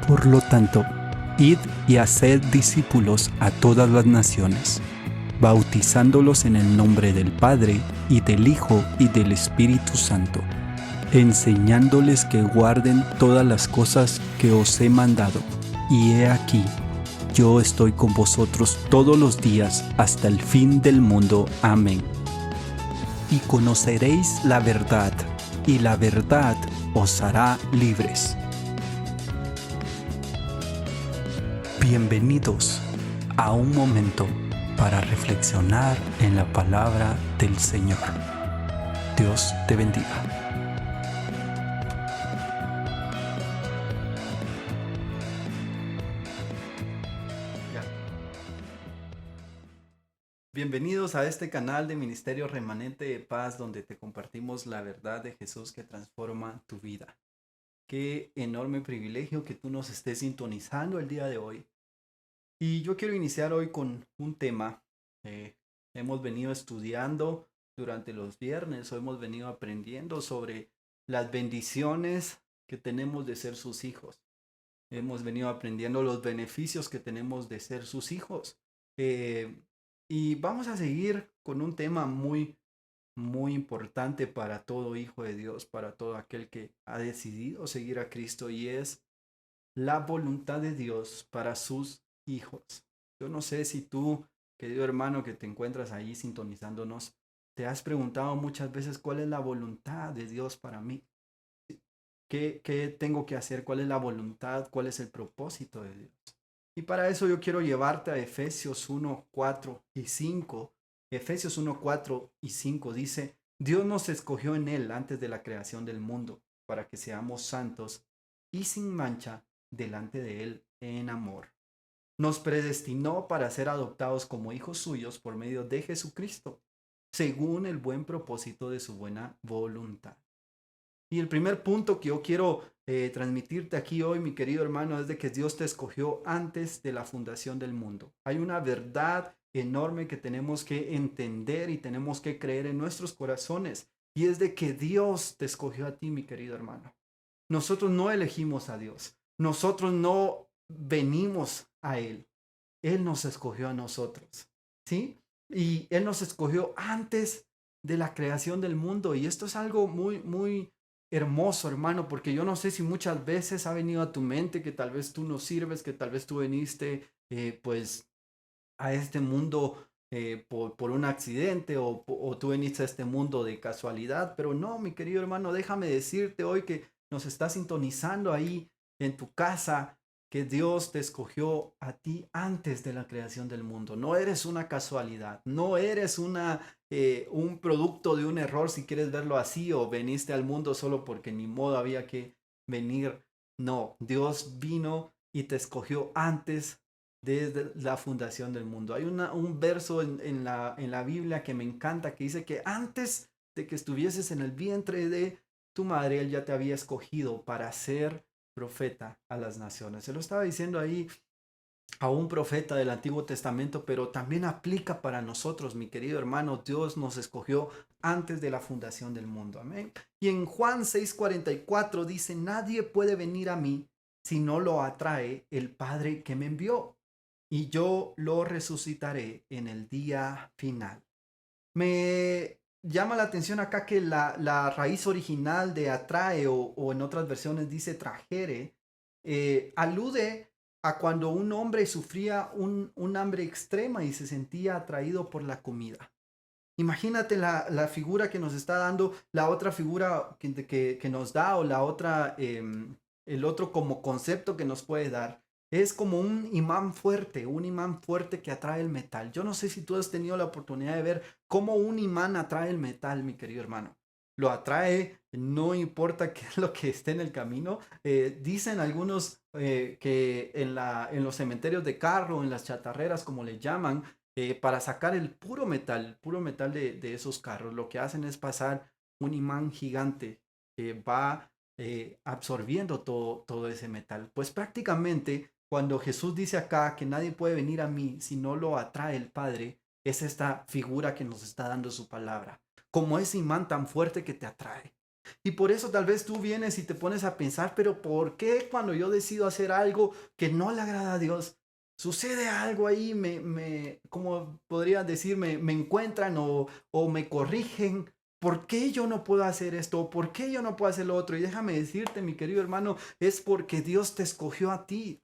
Por lo tanto, id y haced discípulos a todas las naciones, bautizándolos en el nombre del Padre, y del Hijo, y del Espíritu Santo, enseñándoles que guarden todas las cosas que os he mandado. Y he aquí, yo estoy con vosotros todos los días hasta el fin del mundo. Amén. Y conoceréis la verdad, y la verdad os hará libres. Bienvenidos a un momento para reflexionar en la palabra del Señor. Dios te bendiga. Bienvenidos a este canal de Ministerio Remanente de Paz, donde te compartimos la verdad de Jesús que transforma tu vida. Qué enorme privilegio que tú nos estés sintonizando el día de hoy. Y yo quiero iniciar hoy con un tema que hemos venido estudiando durante los viernes, o hemos venido aprendiendo sobre las bendiciones que tenemos de ser sus hijos. Hemos venido aprendiendo los beneficios que tenemos de ser sus hijos. Y vamos a seguir con un tema muy importante para todo hijo de Dios, para todo aquel que ha decidido seguir a Cristo, y es la voluntad de Dios para sus hijos. Yo no sé si tú, querido hermano que te encuentras ahí sintonizándonos, te has preguntado muchas veces cuál es la voluntad de Dios para mí. ¿Qué tengo que hacer? ¿Cuál es la voluntad? ¿Cuál es el propósito de Dios? Y para eso yo quiero llevarte a Efesios 1, 4 y 5. Efesios 1, 4 y 5 dice: Dios nos escogió en Él antes de la creación del mundo, para que seamos santos y sin mancha delante de Él en amor. Nos predestinó para ser adoptados como hijos suyos por medio de Jesucristo, según el buen propósito de su buena voluntad. Y el primer punto que yo quiero transmitirte aquí hoy, mi querido hermano, es de que Dios te escogió antes de la fundación del mundo. Hay una verdad enorme que tenemos que entender y tenemos que creer en nuestros corazones, y es de que Dios te escogió a ti, mi querido hermano. Nosotros no elegimos a Dios. Nosotros no venimos a Él. Él nos escogió a nosotros, ¿sí? Y Él nos escogió antes de la creación del mundo. Y esto es algo muy hermoso, hermano, porque yo no sé si muchas veces ha venido a tu mente que tal vez tú no sirves, que tal vez tú viniste pues a este mundo por un accidente, o tú viniste a este mundo de casualidad. Pero no, mi querido hermano, déjame decirte hoy que nos está sintonizando ahí en tu casa, que Dios te escogió a ti antes de la creación del mundo. No eres una casualidad, no eres un producto de un error, si quieres verlo así, o veniste al mundo solo porque ni modo había que venir. No, Dios vino y te escogió antes desde la fundación del mundo. Hay un verso en la Biblia que me encanta, que dice que antes de que estuvieses en el vientre de tu madre, Él ya te había escogido para ser profeta a las naciones. Se lo estaba diciendo ahí a un profeta del Antiguo Testamento, pero también aplica para nosotros, mi querido hermano. Dios nos escogió antes de la fundación del mundo. Amén. Y en Juan 6:44 dice: nadie puede venir a mí si no lo atrae el Padre que me envió, y yo lo resucitaré en el día final. Me llama la atención acá que la raíz original de atrae, o en otras versiones dice trajere, alude a cuando un hombre sufría un hambre extrema y se sentía atraído por la comida. Imagínate la figura que nos está dando, la otra figura que nos da, o la otra, el otro como concepto que nos puede dar. Es como un imán fuerte que atrae el metal. Yo no sé si tú has tenido la oportunidad de ver cómo un imán atrae el metal, mi querido hermano. Lo atrae, no importa qué es lo que esté en el camino. Dicen algunos que en los cementerios de carro, en las chatarreras, como le llaman, para sacar el puro metal de esos carros, lo que hacen es pasar un imán gigante que va absorbiendo todo ese metal. Pues prácticamente cuando Jesús dice acá que nadie puede venir a mí si no lo atrae el Padre, es esta figura que nos está dando su palabra, como ese imán tan fuerte que te atrae. Y por eso tal vez tú vienes y te pones a pensar, pero ¿por qué cuando yo decido hacer algo que no le agrada a Dios, sucede algo ahí, como podría decir, me encuentran o me corrigen? ¿Por qué yo no puedo hacer esto? ¿Por qué yo no puedo hacer lo otro? Y déjame decirte, mi querido hermano, es porque Dios te escogió a ti.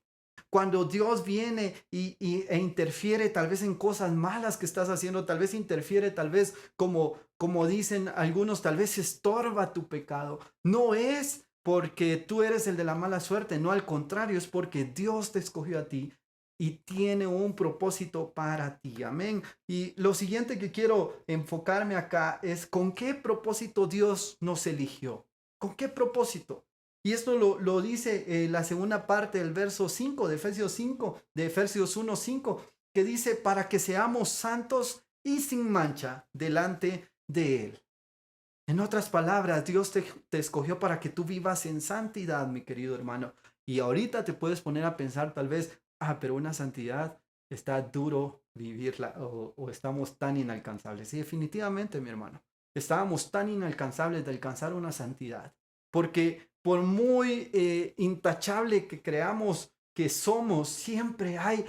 Cuando Dios viene e interfiere tal vez en cosas malas que estás haciendo, tal vez interfiere, tal vez como dicen algunos, tal vez estorba tu pecado. No es porque tú eres el de la mala suerte, no, al contrario, es porque Dios te escogió a ti y tiene un propósito para ti. Amén. Y lo siguiente que quiero enfocarme acá es con qué propósito Dios nos eligió. ¿Con qué propósito? Y esto lo dice la segunda parte del verso 5 de Efesios 5, de Efesios 1:5, que dice, para que seamos santos y sin mancha delante de Él. En otras palabras, Dios te escogió para que tú vivas en santidad, mi querido hermano. Y ahorita te puedes poner a pensar tal vez, pero una santidad está duro vivirla o estamos tan inalcanzables. Sí, definitivamente, mi hermano, estábamos tan inalcanzables de alcanzar una santidad. Porque por muy intachable que creamos que somos, siempre hay,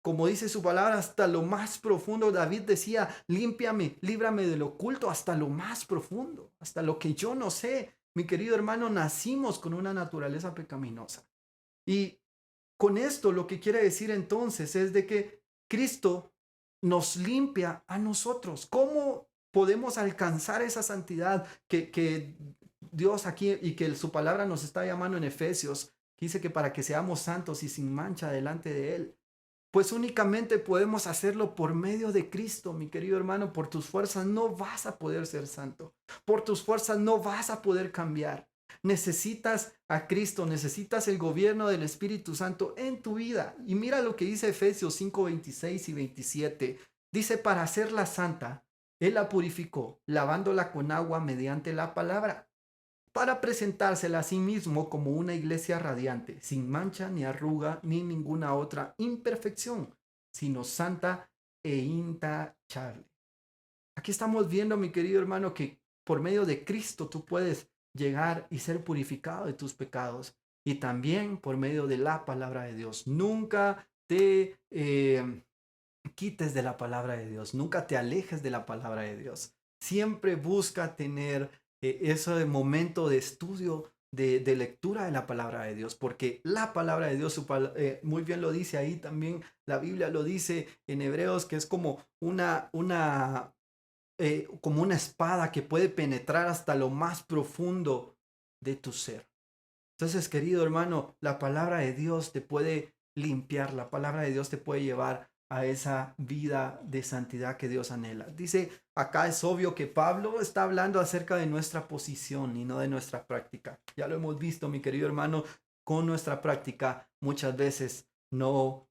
como dice su palabra, hasta lo más profundo. David decía, límpiame, líbrame del oculto, hasta lo más profundo, hasta lo que yo no sé. Mi querido hermano, nacimos con una naturaleza pecaminosa. Y con esto lo que quiere decir entonces es de que Cristo nos limpia a nosotros. ¿Cómo podemos alcanzar esa santidad que Dios aquí y que su palabra nos está llamando en Efesios? Dice que para que seamos santos y sin mancha delante de Él. Pues únicamente podemos hacerlo por medio de Cristo, mi querido hermano. Por tus fuerzas no vas a poder ser santo. Por tus fuerzas no vas a poder cambiar. Necesitas a Cristo, necesitas el gobierno del Espíritu Santo en tu vida. Y mira lo que dice Efesios 5:26 y 27. Dice, para hacerla santa, Él la purificó, lavándola con agua mediante la palabra, para presentársela a sí mismo como una iglesia radiante, sin mancha ni arruga ni ninguna otra imperfección, sino santa e intachable. Aquí estamos viendo, mi querido hermano, que por medio de Cristo tú puedes llegar y ser purificado de tus pecados, y también por medio de la palabra de Dios. Nunca te quites de la palabra de Dios, nunca te alejes de la palabra de Dios. Siempre busca tener ese momento de estudio, de lectura de la palabra de Dios, porque la palabra de Dios, muy bien lo dice ahí también, la Biblia lo dice en Hebreos, que es como como una espada que puede penetrar hasta lo más profundo de tu ser. Entonces, querido hermano, la palabra de Dios te puede limpiar, la palabra de Dios te puede llevar a esa vida de santidad que Dios anhela. Dice, acá es obvio que Pablo está hablando acerca de nuestra posición y no de nuestra práctica. Ya lo hemos visto, mi querido hermano, con nuestra práctica muchas veces no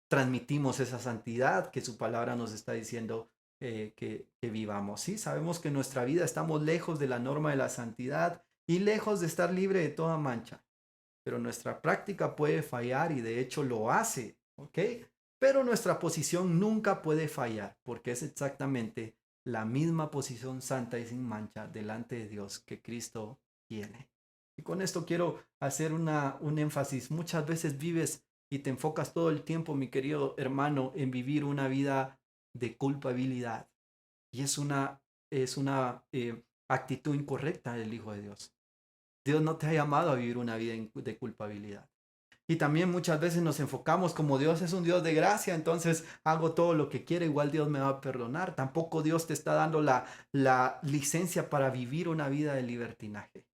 transmitimos esa santidad que su palabra nos está diciendo que vivamos. ¿Sí? Sabemos que en nuestra vida estamos lejos de la norma de la santidad y lejos de estar libre de toda mancha. Pero nuestra práctica puede fallar y de hecho lo hace, ¿ok? Pero nuestra posición nunca puede fallar porque es exactamente la misma posición santa y sin mancha delante de Dios que Cristo tiene. Y con esto quiero hacer un énfasis. Muchas veces vives y te enfocas todo el tiempo, mi querido hermano, en vivir una vida de culpabilidad. Y es una actitud incorrecta del Hijo de Dios. Dios no te ha llamado a vivir una vida de culpabilidad. Y también muchas veces nos enfocamos como Dios es un Dios de gracia, entonces hago todo lo que quiero, igual Dios me va a perdonar. Tampoco Dios te está dando la licencia para vivir una vida de libertinaje.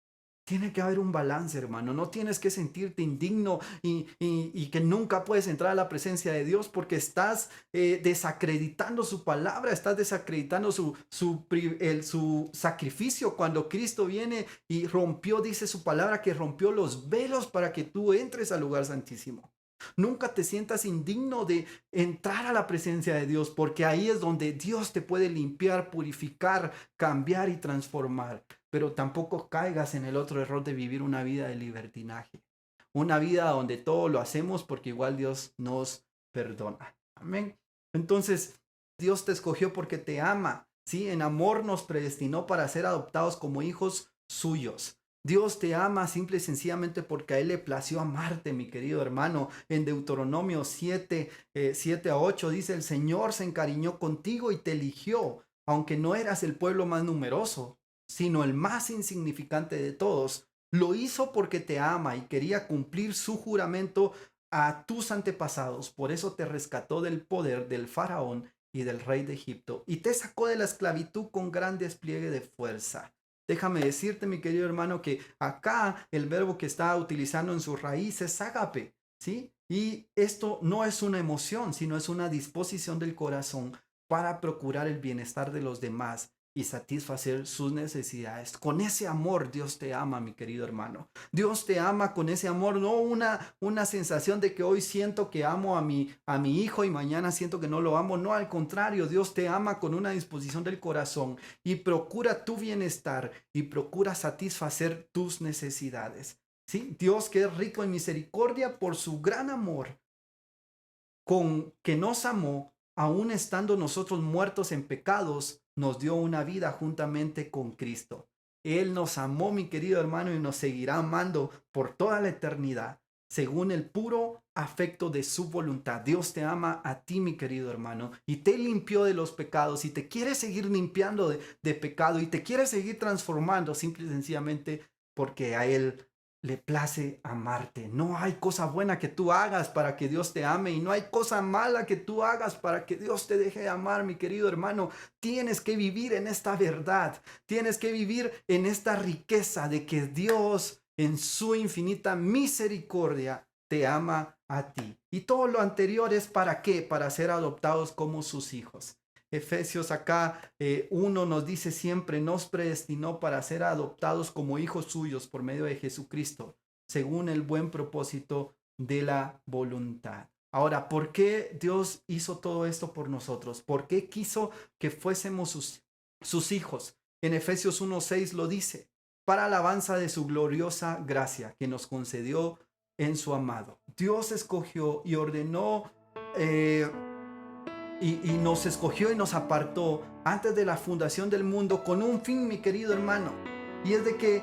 Tiene que haber un balance, hermano. No tienes que sentirte indigno y que nunca puedes entrar a la presencia de Dios porque estás desacreditando su palabra, estás desacreditando su sacrificio cuando Cristo viene y rompió, dice su palabra, que rompió los velos para que tú entres al lugar santísimo. Nunca te sientas indigno de entrar a la presencia de Dios, porque ahí es donde Dios te puede limpiar, purificar, cambiar y transformar. Pero tampoco caigas en el otro error de vivir una vida de libertinaje. Una vida donde todo lo hacemos porque igual Dios nos perdona. Amén. Entonces, Dios te escogió porque te ama. ¿sí? En amor nos predestinó para ser adoptados como hijos suyos. Dios te ama simple y sencillamente porque a Él le plació amarte, mi querido hermano. En Deuteronomio 7 a 8 dice, el Señor se encariñó contigo y te eligió, aunque no eras el pueblo más numeroso, sino el más insignificante de todos. Lo hizo porque te ama y quería cumplir su juramento a tus antepasados. Por eso te rescató del poder del faraón y del rey de Egipto y te sacó de la esclavitud con gran despliegue de fuerza. Déjame decirte, mi querido hermano, que acá el verbo que está utilizando en su raíz es ágape, ¿sí? Y esto no es una emoción, sino es una disposición del corazón para procurar el bienestar de los demás y satisfacer sus necesidades. Con ese amor Dios te ama, mi querido hermano. Dios te ama con ese amor, no una sensación de que hoy siento que amo a mi hijo y mañana siento que no lo amo. No, al contrario, Dios te ama con una disposición del corazón y procura tu bienestar y procura satisfacer tus necesidades. ¿Sí? Dios, que es rico en misericordia por su gran amor, con que nos amó, aun estando nosotros muertos en pecados, nos dio una vida juntamente con Cristo. Él nos amó, mi querido hermano, y nos seguirá amando por toda la eternidad, según el puro afecto de su voluntad. Dios te ama a ti, mi querido hermano, y te limpió de los pecados, y te quiere seguir limpiando de pecado, y te quiere seguir transformando, simple y sencillamente porque a Él le place amarte. No hay cosa buena que tú hagas para que Dios te ame y no hay cosa mala que tú hagas para que Dios te deje de amar, mi querido hermano. Tienes que vivir en esta verdad. Tienes que vivir en esta riqueza de que Dios en su infinita misericordia te ama a ti. Y todo lo anterior es ¿para qué? Para ser adoptados como sus hijos. Efesios acá 1 nos dice siempre, nos predestinó para ser adoptados como hijos suyos por medio de Jesucristo, según el buen propósito de la voluntad. Ahora, ¿por qué Dios hizo todo esto por nosotros? ¿Por qué quiso que fuésemos sus hijos? En Efesios 1:6 lo dice, para alabanza de su gloriosa gracia que nos concedió en su amado. Dios escogió y ordenó y nos escogió y nos apartó antes de la fundación del mundo con un fin, mi querido hermano. Y es de que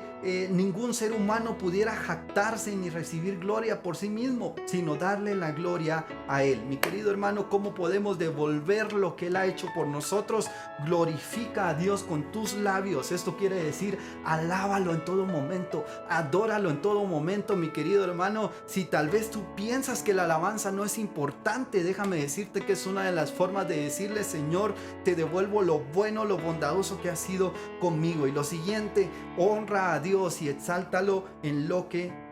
ningún ser humano pudiera jactarse ni recibir gloria por sí mismo, sino darle la gloria a Él. Mi querido hermano, ¿cómo podemos devolver lo que Él ha hecho por nosotros? Glorifica a Dios con tus labios. Esto quiere decir, alábalo en todo momento, adóralo en todo momento, mi querido hermano. Si tal vez tú piensas que la alabanza no es importante, déjame decirte que es una de las formas de decirle, Señor, te devuelvo lo bueno, lo bondadoso que has sido conmigo. Y lo siguiente, honra a Dios y exáltalo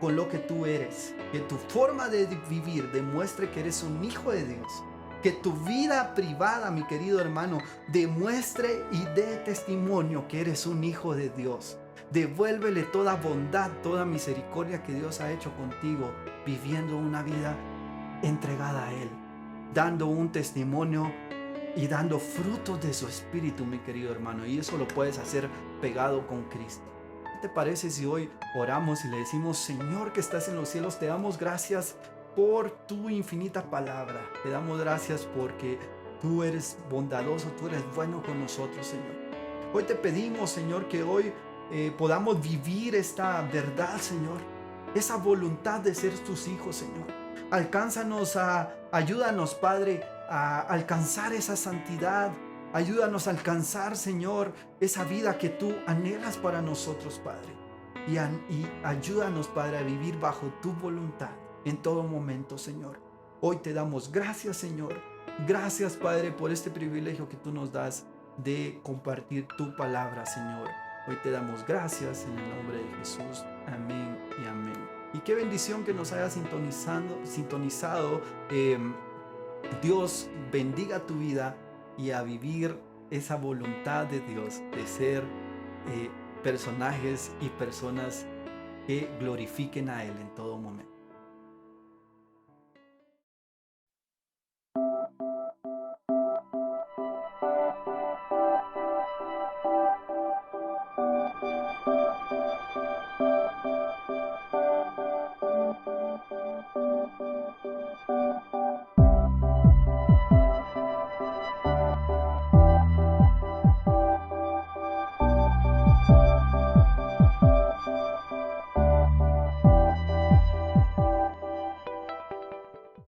con lo que tú eres. Que tu forma de vivir demuestre que eres un hijo de Dios. Que tu vida privada, mi querido hermano, demuestre y dé testimonio que eres un hijo de Dios. Devuélvele toda bondad, toda misericordia que Dios ha hecho contigo, viviendo una vida entregada a Él, dando un testimonio y dando frutos de su espíritu, mi querido hermano. Y eso lo puedes hacer pegado con Cristo. ¿Qué te parece si hoy oramos y le decimos, Señor que estás en los cielos, te damos gracias por tu infinita palabra. Te damos gracias porque tú eres bondadoso, tú eres bueno con nosotros, Señor. Hoy te pedimos, Señor, que hoy podamos vivir esta verdad, Señor. Esa voluntad de ser tus hijos, Señor. Ayúdanos, Padre, a alcanzar esa santidad. Ayúdanos a alcanzar, Señor, esa vida que tú anhelas para nosotros, Padre. Y ayúdanos, Padre, a vivir bajo tu voluntad en todo momento, Señor. Hoy te damos gracias, Señor. Gracias, Padre, por este privilegio que tú nos das de compartir tu palabra, Señor. Hoy te damos gracias en el nombre de Jesús. Amén y amén. Y qué bendición que nos haya sintonizado. Dios bendiga tu vida y a vivir esa voluntad de Dios de ser personajes y personas que glorifiquen a Él en todo momento.